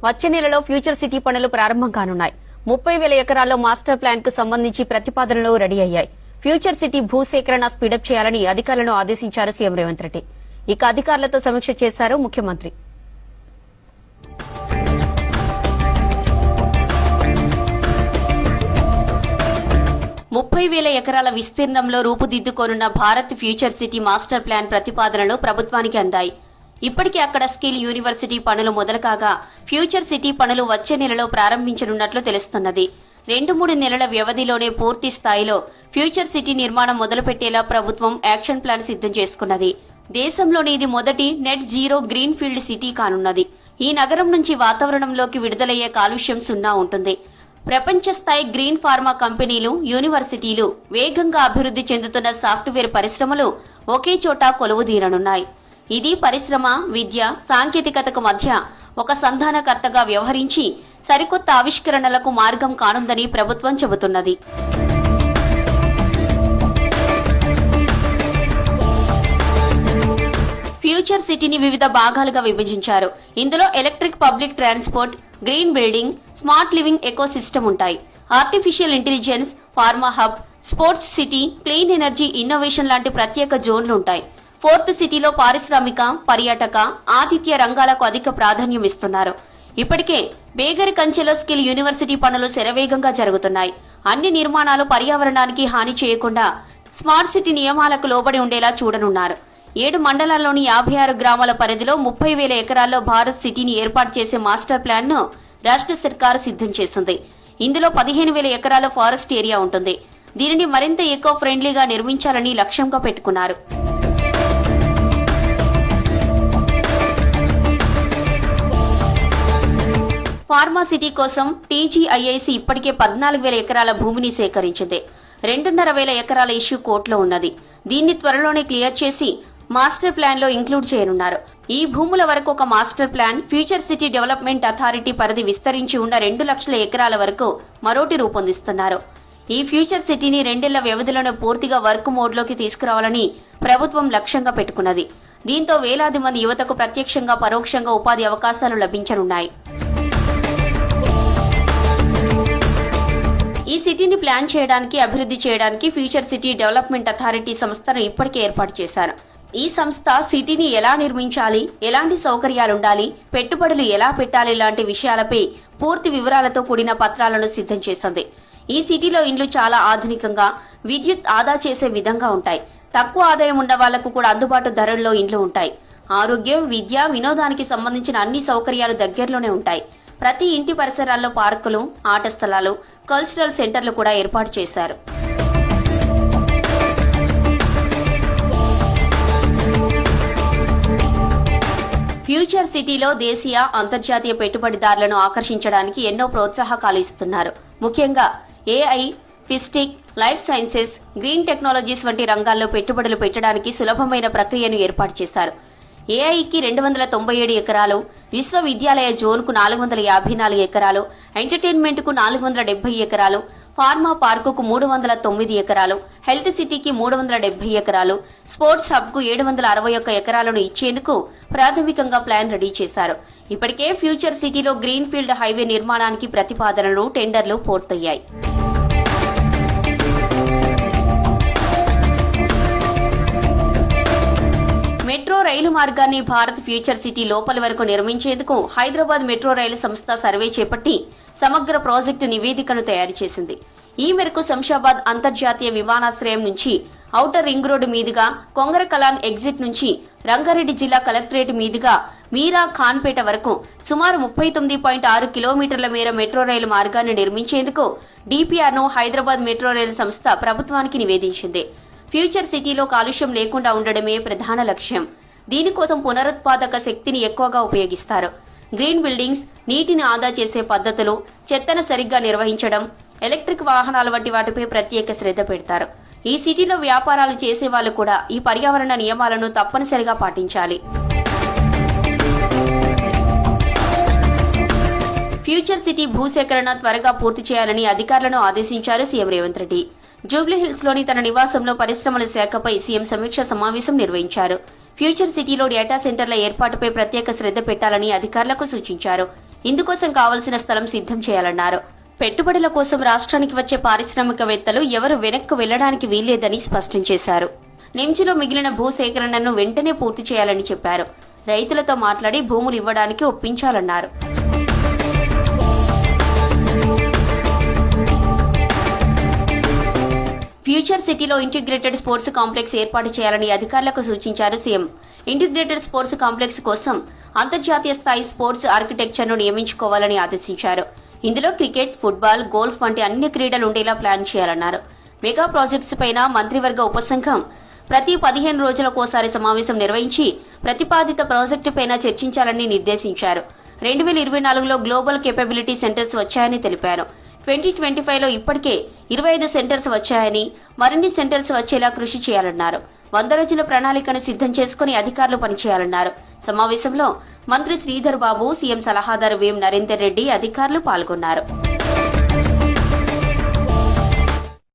వచ్చే నెలలో future city పనులు ప్రారంభం కానున్నాయి. 30,000 ఎకరాల్లో మాస్టర్ ప్లాన్ కు సంబంధించి ప్రతిపాదనలు రెడీ అయ్యాయి. ఫ్యూచర్ సిటీ భూసేకరణ స్పీడప్ చేయాలని అధికారులను ఆదేశించారు సీఎం రేవంత్ రెడ్డి. ఇక అధికారులతో సమీక్ష చేశారు ముఖ్యమంత్రి. ముప్పై వేల ఎకరాల విస్తీర్ణంలో రూపుదిద్దుకోనున్న Bharat future city master plan ప్రతిపాదనలు ప్రభుత్వానికి అందాయి. ఇప్పటికే అక్కడ స్కిల్ యూనివర్సిటీ పనులు మొదలు కాగా ఫ్యూచర్ సిటీ పనులు వచ్చే నెలలో ప్రారంభించనున్నట్లు తెలుస్తున్నది. 2-3 నెలల వ్యవధిలోనే పూర్తి స్థాయిలో ఫ్యూచర్ సిటీ నిర్మాణం మొదలుపెట్టేలా ప్రభుత్వం యాక్షన్ ప్లాన్ సిద్దం చేసుకున్నది. దేశంలోని ఇది మొదటి net zero green field city కానున్నది. ఈ నగరం నుంచి వాతావరణంలోకి విడుదలయ్యే కాలుష్యం సున్నా ఉంటుంది. ప్రపంచ స్థాయి గ్రీన్ ఫార్మా కంపెనీలు, యూనివర్సిటీలు, వేగంగా అభివృద్ధి చెందుతున్న సాఫ్ట్వేర్ పరిశ్రమలు ఒకే చోట కొలువుదీరనున్నాయి. ఇది పరిశ్రమ, విద్య, సాంకేతికతకు మధ్య ఒక సంధానకర్తగా వ్యవహరించి సరికొత్త ఆవిష్కరణలకు మార్గం కానుందని ప్రభుత్వం చెబుతున్నది. ఫ్యూచర్ సిటీని వివిధ భాగాలుగా విభజించారు. ఇందులో electric public transport, green building, smart living ecosystem ఉంటాయి. Artificial intelligence, pharma hub, sports city, clean energy, innovation లాంటి ప్రత్యేక జోన్లుంటాయి. ఫోర్త్ సిటీలో పారిశ్రామిక, పర్యాటక, ఆతిథ్య రంగాలకు అధిక ప్రాధాన్యం ఇస్తున్నారు. ఇప్పటికే బేగర్ కంచెలో స్కిల్ యూనివర్సిటీ పనులు శరవేగంగా జరుగుతున్నాయి. అన్ని నిర్మాణాలు పర్యావరణానికి హాని చేయకుండా స్మార్ట్ సిటీ నియమాలకు లోబడి ఉండేలా చూడనున్నారు. 7 మండలాల్లోని 56 గ్రామాల పరిధిలో 30,000 ఎకరాల్లో భారత్ సిటీని ఏర్పాటు చేసే మాస్టర్ ప్లాన్ ను రాష్ట్ర సర్కారు సిద్దం చేసింది. ఇందులో 15,000 ఎకరాల ఫారెస్ట్ ఏరియా ఉంటుంది. దీనిని మరింత ఎకో ఫ్రెండ్లీగా నిర్మించాలని లక్ష్యంగా పెట్టుకున్నారు. ఫార్మా సిటీ కోసం టీజీఐఐసి ఇప్పటికే 14,000 ఎకరాల భూమిని సేకరించింది. 2,500 ఎకరాల ఇష్యూ కోర్టులో ఉన్నది. దీన్ని త్వరలోనే క్లియర్ చేసి మాస్టర్ ప్లాన్ లో ఇంక్లూడ్ చేయనున్నారు. ఈ భూముల వరకు ఒక master plan, future city development authority పరిధి విస్తరించి ఉన్న 2 లక్షల ఎకరాల వరకు మరోటి రూపొందిస్తున్నారు. ఈ ఫ్యూచర్ సిటీని 2 ఏళ్ల వ్యవధిలోనే పూర్తిగా వర్క్ మోడ్ లోకి తీసుకురావాలని ప్రభుత్వం లక్ష్యంగా పెట్టుకున్నది. దీంతో వేలాది మంది యువతకు ప్రత్యక్షంగా, పరోక్షంగా ఉపాధి అవకాశాలు లభించనున్నాయి. ఈ సిటీని ప్లాన్ చేయడానికి, అభివృద్ధి చేయడానికి ఫ్యూచర్ సిటీ డెవలప్మెంట్ అథారిటీ సంస్థను ఇప్పటికే ఏర్పాటు చేశారు. ఈ సంస్థ సిటీని ఎలా నిర్మించాలి, ఎలాంటి సౌకర్యాలుండాలి, పెట్టుబడులు ఎలా పెట్టాలి లాంటి విషయాలపై పూర్తి వివరాలతో కూడిన పత్రాలను సిద్దం చేసింది. ఈ సిటీలో ఇండ్లు చాలా ఆధునికంగా, విద్యుత్ ఆదా చేసే విధంగా ఉంటాయి. తక్కువ ఆదాయం ఉన్న వాళ్లకు కూడా అందుబాటు ధరల్లో ఇండ్లు ఉంటాయి. ఆరోగ్యం, విద్య, వినోదానికి సంబంధించిన అన్ని సౌకర్యాలు దగ్గరలోనే ఉంటాయి. ప్రతి ఇంటి పరిసరాల్లో పార్కులు, ఆట స్థలాలు, కల్చరల్ సెంటర్లు కూడా ఏర్పాటు చేశారు. ఫ్యూచర్ సిటీలో దేశీయ, అంతర్జాతీయ పెట్టుబడిదారులను ఆకర్షించడానికి ఎన్నో ప్రోత్సాహకాలు ఇస్తున్నారు. ముఖ్యంగా ఏఐ, ఫిస్టిక్, లైఫ్ సైన్సెస్, గ్రీన్ టెక్నాలజీస్ వంటి రంగాల్లో పెట్టుబడులు పెట్టడానికి సులభమైన ప్రక్రియను ఏర్పాటు చేశారు. ఏఐకి 297 ఎకరాలు, విశ్వవిద్యాలయ జోన్కు 454 ఎకరాలు, ఎంటర్టైన్మెంట్ కు 470 ఎకరాలు, ఫార్మా పార్కుకు 309 ఎకరాలు, హెల్త్ సిటీకి 370 ఎకరాలు, స్పోర్ట్స్ హబ్ కు 761 ఎకరాలను ఇచ్చేందుకు ప్రాథమికంగా ప్లాన్ రెడీ చేశారు. ఇప్పటికే ఫ్యూచర్ సిటీలో గ్రీన్ ఫీల్డ్ హైవే నిర్మాణానికి ప్రతిపాదనలు, టెండర్లు పూర్తయ్యాయి. మెట్రో రైలు మార్గాన్ని భారత్ ఫ్యూచర్ సిటీ లోపలి వరకు నిర్మించేందుకు హైదరాబాద్ మెట్రో రైలు సంస్థ సర్వే చేపట్టి సమగ్ర ప్రాజెక్టు నివేదికను తయారు చేసింది. ఈ మేరకు శంషాబాద్ అంతర్జాతీయ విమానాశ్రయం నుంచి ఔటర్ రింగ్ రోడ్డు మీదుగా కొంగరకలాన్ ఎగ్జిట్ నుంచి రంగారెడ్డి జిల్లా కలెక్టరేట్ మీదుగా మీరా ఖాన్పేట వరకు సుమారు 39.6 కిలోమీటర్ల మేర మెట్రో రైలు మార్గాన్ని నిర్మించేందుకు డీపీఆర్ను హైదరాబాద్ మెట్రో రైలు సంస్థ ప్రభుత్వానికి నివేదించింది. ఫ్యూచర్ సిటీలో కాలుష్యం లేకుండా ఉండడమే ప్రధాన లక్ష్యం. దీనికోసం పునరుత్పాదక శక్తిని ఎక్కువగా ఉపయోగిస్తారు. గ్రీన్ బిల్డింగ్స్, నీటిని ఆదా చేసే పద్ధతులు, చెత్తను సరిగ్గా నిర్వహించడం, ఎలక్ట్రిక్ వాహనాల వంటి వాటిపై ప్రత్యేక శ్రద్ధ పెడతారు. ఈ సిటీలో వ్యాపారాలు చేసే వాళ్లు కూడా ఈ పర్యావరణ నియమాలను తప్పనిసరిగా పాటించాలి. ఫ్యూచర్ సిటీ భూసేకరణ త్వరగా పూర్తి చేయాలని అధికారులను ఆదేశించారు సీఎం రేవంత్ రెడ్డి. జూబ్లీహిల్స్ లోని తన నివాసంలో పరిశ్రమల శాఖపై సీఎం సమీక్ష సమావేశం నిర్వహించారు. ఫ్యూచర్ సిటీలో డేటా సెంటర్ల ఏర్పాటుపై ప్రత్యేక శ్రద్ధ పెట్టాలని అధికారులకు సూచించారు. ఇందుకోసం కావలసిన స్థలం సిద్ధం చేయాలన్నారు. పెట్టుబడుల కోసం రాష్ట్రానికి వచ్చే పారిశ్రామికవేత్తలు ఎవరు వెనక్కు వెళ్లడానికి వీల్లేదని స్పష్టం చేశారు. నిమ్చిలో మిగిలిన భూసేకరణను వెంటనే పూర్తి చేయాలని చెప్పారు. రైతులతో మాట్లాడి భూములు ఇవ్వడానికి ఒప్పించాలన్నారు. ఫ్యూచర్ సిటీలో ఇంటిగ్రేటెడ్ స్పోర్ట్స్ కాంప్లెక్స్ ఏర్పాటు చేయాలని అధికారులకు సూచించారు సీఎం. ఇంటిగ్రేటెడ్ స్పోర్ట్స్ కాంప్లెక్స్ కోసం అంతర్జాతీయ స్థాయి స్పోర్ట్స్ ఆర్కిటెక్చర్ను నియమించుకోవాలని ఆదేశించారు. ఇందులో క్రికెట్, ఫుట్బాల్, గోల్ఫ్ వంటి అన్ని క్రీడలు ఉండేలా ప్లాన్ చేయాలన్నారు. మెగా ప్రాజెక్ట్స్ పైన మంత్రివర్గ ఉపసంఘం ప్రతి 15 రోజులకోసారి సమావేశం నిర్వహించి ప్రతిపాదిత ప్రాజెక్టుపైన చర్చించాలని నిర్దేశించారు. 2024లో గ్లోబల్ కేపబిలిటీ సెంటర్స్ వచ్చాయని తెలిపారు. 2025లో ఇప్పటికే 25 సెంటర్స్ వచ్చాయని, మరిన్ని సెంటర్స్ వచ్చేలా కృషి చేయాలన్నారు. 100 రోజుల ప్రణాళికను సిద్ధం చేసుకుని అధికారులు పనిచేయాలన్నారు. సమావేశంలో మంత్రి శ్రీధర్ బాబు, సీఎం సలహాదారు వేం నరేందర్ రెడ్డి, అధికారులు పాల్గొన్నారు.